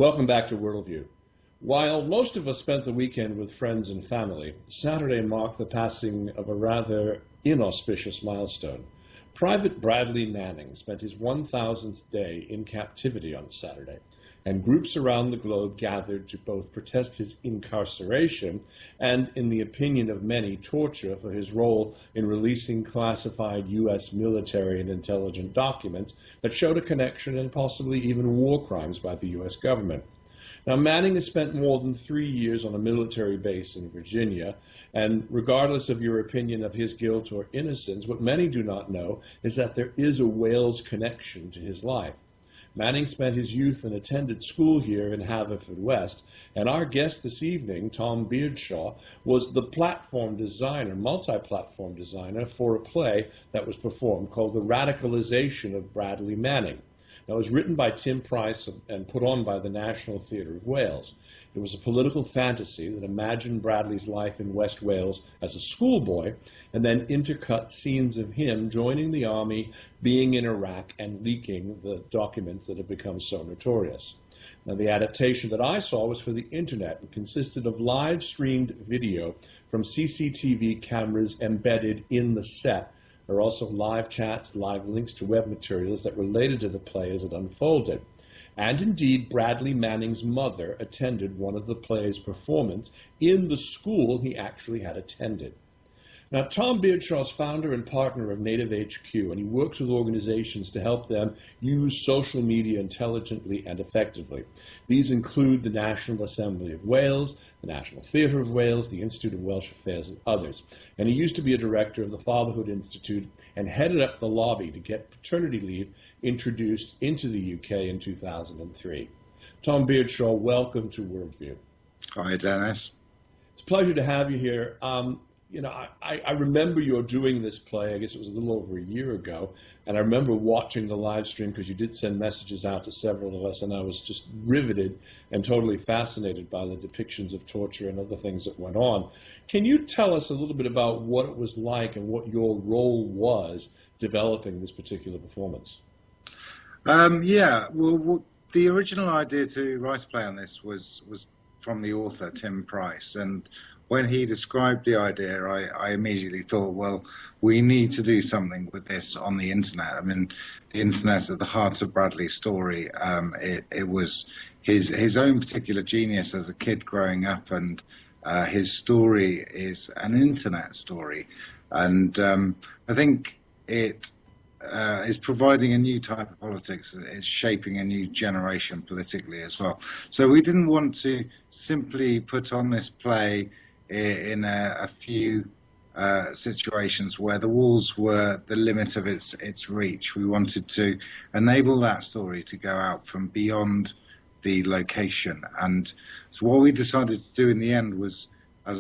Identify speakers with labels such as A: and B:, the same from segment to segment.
A: Welcome back to Worldview. While most of us spent the weekend with friends and family, Saturday marked the passing of a rather inauspicious milestone. Private Bradley Manning spent his 1,000th day in captivity on Saturday, and groups around the globe gathered to both protest his incarceration and, in the opinion of many, torture for his role in releasing classified U.S. military and intelligence documents that showed a connection and possibly even war crimes by the U.S. government. Now, Manning has spent more than 3 years on a military base in Virginia, and regardless of your opinion of his guilt or innocence, what many do not know is that there is a Wales connection to his life. Manning spent his youth and attended school here in Haverfordwest, and our guest this evening, Tom Beardshaw, was the platform designer, multi-platform designer for a play that was performed called The Radicalisation of Bradley Manning. Now, it was written by Tim Price and put on by the National Theatre of Wales. It was a political fantasy that imagined Bradley's life in West Wales as a schoolboy and then intercut scenes of him joining the army, being in Iraq, and leaking the documents that have become so notorious. Now, the adaptation that I saw was for the internet and consisted of live-streamed video from CCTV cameras embedded in the set. There are also live chats, live links to web materials that related to the play as it unfolded. And indeed, Bradley Manning's mother attended one of the play's performance in the school he actually had attended. Now, Tom Beardshaw is founder and partner of Native HQ, and he works with organizations to help them use social media intelligently and effectively. These include the National Assembly of Wales, the National Theatre of Wales, the Institute of Welsh Affairs, and others. And he used to be a director of the Fatherhood Institute and headed up the lobby to get paternity leave introduced into the UK in 2003. Tom Beardshaw, welcome to Worldview.
B: Hi, Dennis.
A: It's a pleasure to have you here. I remember you're doing this play, I guess it was a little over a year ago, and I remember watching the live stream because you did send messages out to several of us, and I was just riveted and totally fascinated by the depictions of torture and other things that went on. Can you tell us a little bit about what it was like and what your role was developing this particular performance?
B: Well, the original idea to write a play on this was from the author, Tim Price, and when he described the idea, I immediately thought, well, we need to do something with this on the internet. I mean, the internet's at the heart of Bradley's story. It was his own particular genius as a kid growing up, and his story is an internet story. And I think it is providing a new type of politics. It's shaping a new generation politically as well. So we didn't want to simply put on this play in a few situations where the walls were the limit of its reach. We wanted to enable that story to go out from beyond the location. And so what we decided to do in the end was, as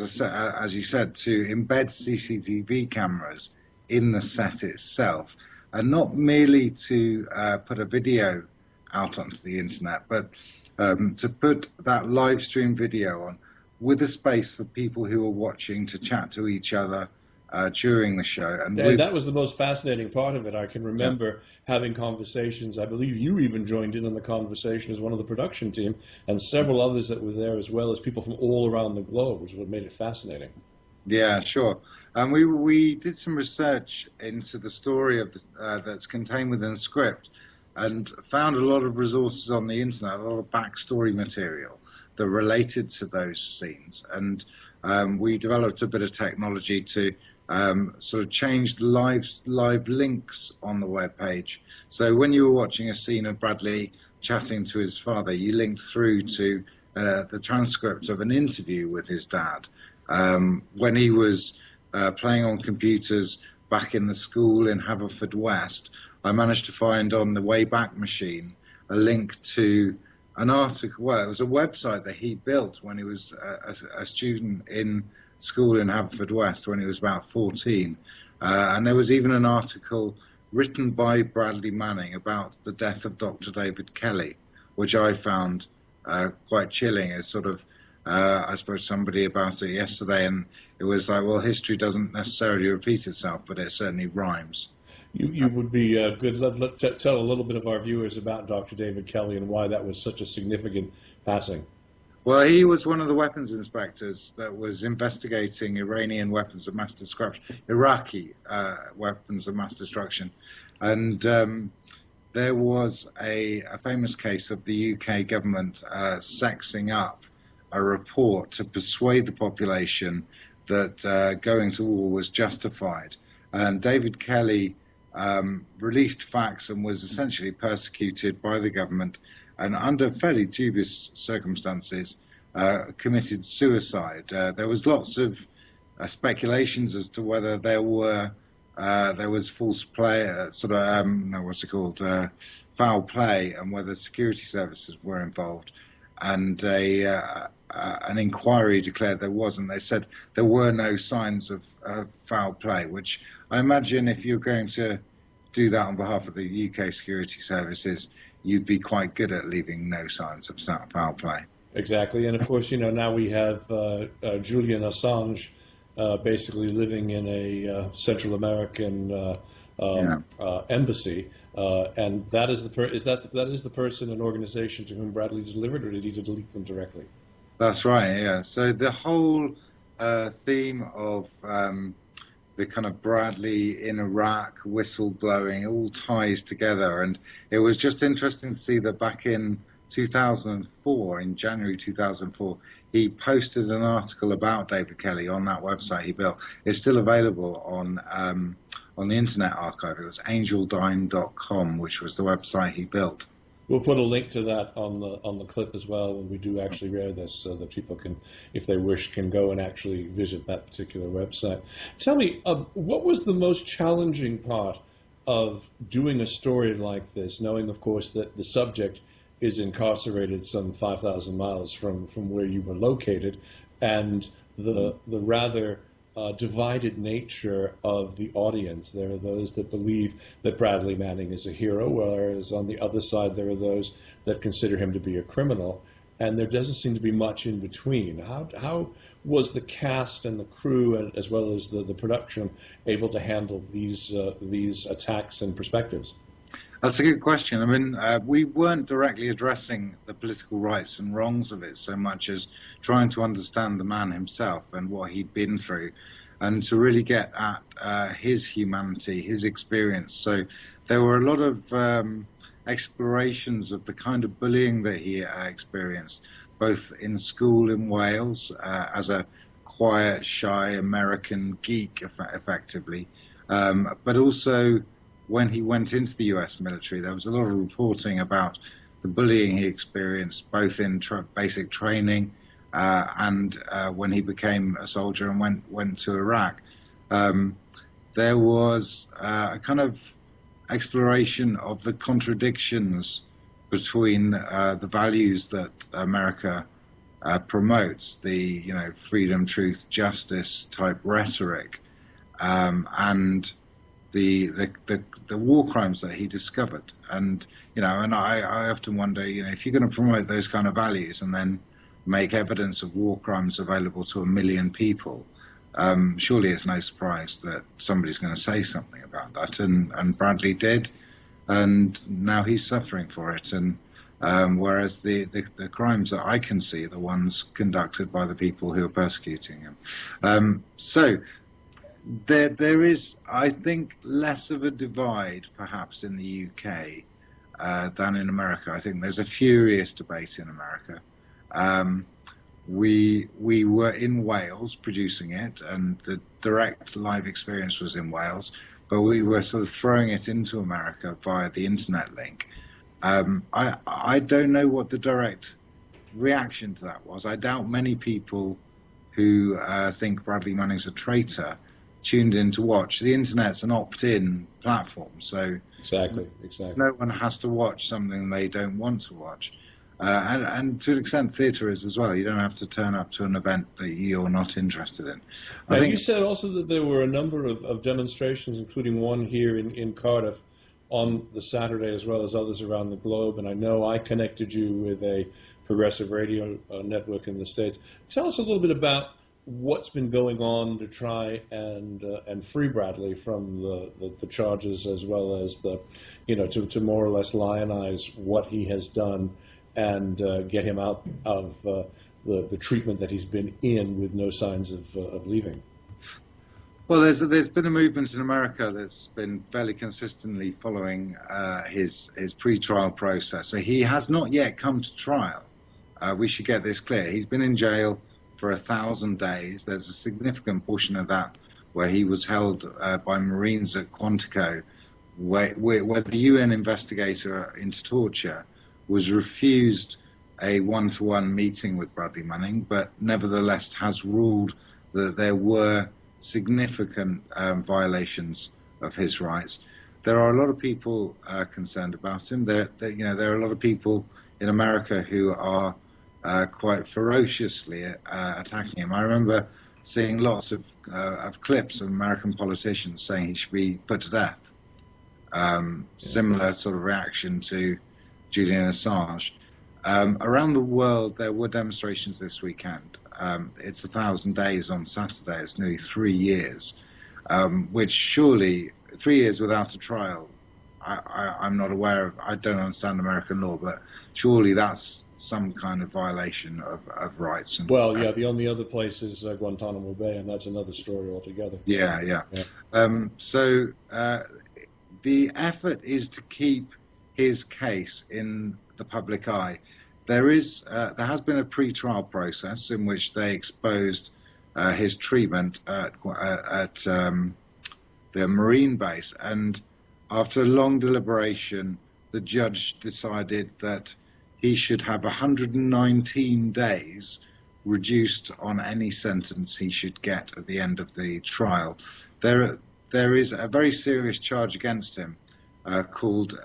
B: you said, to embed CCTV cameras in the set itself, and not merely to put a video out onto the internet, but to put that live stream video on with a space for people who are watching to chat to each other during the show. And
A: that was the most fascinating part of it. I can remember having conversations. I believe you even joined in on the conversation as one of the production team, and several others that were there, as well as people from all around the globe, which is what made it fascinating.
B: Yeah, sure. And we did some research into the story of that's contained within the script, and found a lot of resources on the internet, a lot of backstory material that related to those scenes. And we developed a bit of technology to sort of change the live links on the web page. So when you were watching a scene of Bradley chatting to his father, you linked through to the transcript of an interview with his dad. When he was playing on computers back in the school in Haverfordwest, I managed to find on the Wayback Machine a link to an article. Well, it was a website that he built when he was a student in school in Haverfordwest when he was about 14. And there was even an article written by Bradley Manning about the death of Dr. David Kelly, which I found quite chilling. As sort of, I spoke to somebody about it yesterday, and it was like, well, history doesn't necessarily repeat itself, but it certainly rhymes.
A: You would be good. Tell a little bit of our viewers about Dr. David Kelly and why that was such a significant passing.
B: Well, he was one of the weapons inspectors that was investigating Iranian weapons of mass destruction, Iraqi weapons of mass destruction. And there was a famous case of the UK government sexing up a report to persuade the population that going to war was justified. And David Kelly released facts and was essentially persecuted by the government, and under fairly dubious circumstances committed suicide. There was lots of speculations as to whether there was false play, foul play, and whether security services were involved. And an inquiry declared there wasn't. They said there were no signs of foul play, which I imagine if you're going to do that on behalf of the UK security services, you'd be quite good at leaving no signs of foul play.
A: Exactly, and of course, now we have Julian Assange basically living in a Central American embassy, and that is the person and organization to whom Bradley delivered, or did he delete them directly?
B: That's right. Yeah. So the whole theme of the kind of Bradley in Iraq whistleblowing all ties together, and it was just interesting to see that back in 2004, in January 2004, he posted an article about David Kelly on that website he built. It's still available on the Internet Archive. It was angeldine.com, which was the website he built.
A: We'll put a link to that on the clip as well when we do actually air this, so that people can, if they wish, can go and actually visit that particular website. Tell me, what was the most challenging part of doing a story like this, knowing, of course, that the subject is incarcerated some 5,000 miles from where you were located, and the rather divided nature of the audience? There are those that believe that Bradley Manning is a hero, whereas on the other side there are those that consider him to be a criminal, and there doesn't seem to be much in between. How was the cast and the crew, and as well as the production, able to handle these attacks and perspectives?
B: That's a good question. I mean, we weren't directly addressing the political rights and wrongs of it so much as trying to understand the man himself and what he'd been through, and to really get at his humanity, his experience. So there were a lot of explorations of the kind of bullying that he experienced, both in school in Wales as a quiet, shy American geek, effectively, but also when he went into the US military. There was a lot of reporting about the bullying he experienced, both in basic training and when he became a soldier and went to Iraq. There was a kind of exploration of the contradictions between the values that America promotes, the freedom, truth, justice type rhetoric, and the war crimes that he discovered. And I often wonder, if you're going to promote those kind of values and then make evidence of war crimes available to 1 million people, surely it's no surprise that somebody's going to say something about that. And Bradley did, and now he's suffering for it. And whereas the crimes that I can see are the ones conducted by the people who are persecuting him. So there is, I think, less of a divide perhaps in the UK than in America. I think there's a furious debate in America. We were in Wales producing it, and the direct live experience was in Wales, but we were sort of throwing it into America via the internet link. I don't know what the direct reaction to that was. I doubt many people who think Bradley Manning's a traitor tuned in to watch. The internet's an opt-in platform, so
A: exactly
B: no one has to watch something they don't want to watch. And to an extent, theatre is as well. You don't have to turn up to an event that you're not interested in.
A: I think you said also that there were a number of demonstrations, including one here in Cardiff on the Saturday, as well as others around the globe. And I know I connected you with a progressive radio network in the States. Tell us a little bit about what's been going on to try and free Bradley from the charges, as well as to more or less lionize what he has done and get him out of the treatment that he's been in with no signs of leaving?
B: Well, there's been a movement in America that's been fairly consistently following his pre-trial process. So he has not yet come to trial. We should get this clear. He's been in jail for 1,000 days. There's a significant portion of that where he was held by Marines at Quantico, where the UN investigator into torture was refused a one-to-one meeting with Bradley Manning, but nevertheless has ruled that there were significant violations of his rights. There are a lot of people concerned about him. There are a lot of people in America who are quite ferociously attacking him. I remember seeing lots of clips of American politicians saying he should be put to death. Similar sort of reaction to Julian Assange. Around the world, there were demonstrations this weekend. It's 1,000 days on Saturday. It's nearly 3 years, which surely 3 years without a trial. I'm not aware of. I don't understand American law, but surely that's some kind of violation of rights. And,
A: the only other place is Guantanamo Bay, and that's another story altogether.
B: Yeah. So the effort is to keep his case in the public eye. There has been a pre-trial process in which they exposed his treatment at the Marine Base, and after long deliberation, the judge decided that he should have 119 days reduced on any sentence he should get at the end of the trial. There is a very serious charge against him called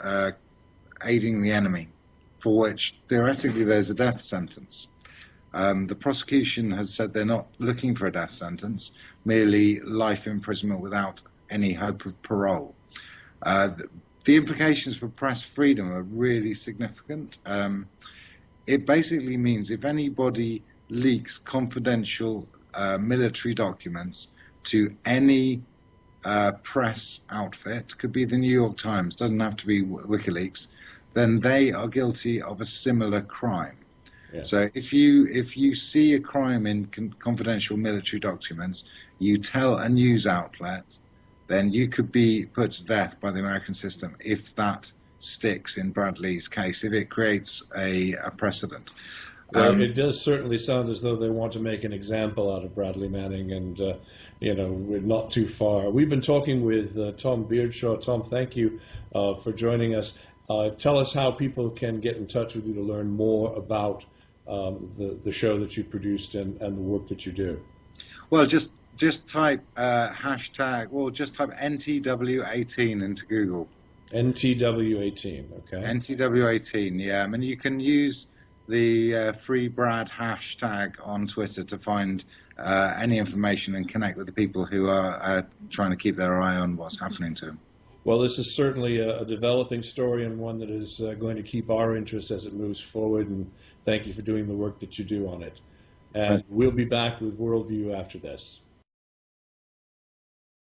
B: aiding the enemy, for which theoretically there's a death sentence. The prosecution has said they're not looking for a death sentence, merely life imprisonment without any hope of parole. The implications for press freedom are really significant. It basically means if anybody leaks confidential military documents to any press outfit, could be the New York Times, doesn't have to be WikiLeaks, then they are guilty of a similar crime. Yeah. So if you see a crime in confidential military documents, you tell a news outlet, then you could be put to death by the American system if that sticks in Bradley's case, if it creates a precedent.
A: Well, it does certainly sound as though they want to make an example out of Bradley Manning, and we're not too far. We've been talking with Tom Beardshaw. Tom, thank you for joining us. Tell us how people can get in touch with you to learn more about the show that you produced and the work that you do.
B: Well, just type hashtag, or just type NTW18 into Google.
A: NTW18, okay.
B: NTW18, yeah. I mean, you can use the Free Brad hashtag on Twitter to find any information and connect with the people who are trying to keep their eye on what's happening to them.
A: Well, this is certainly a developing story, and one that is going to keep our interest as it moves forward, and thank you for doing the work that you do on it. And we'll be back with Worldview after this.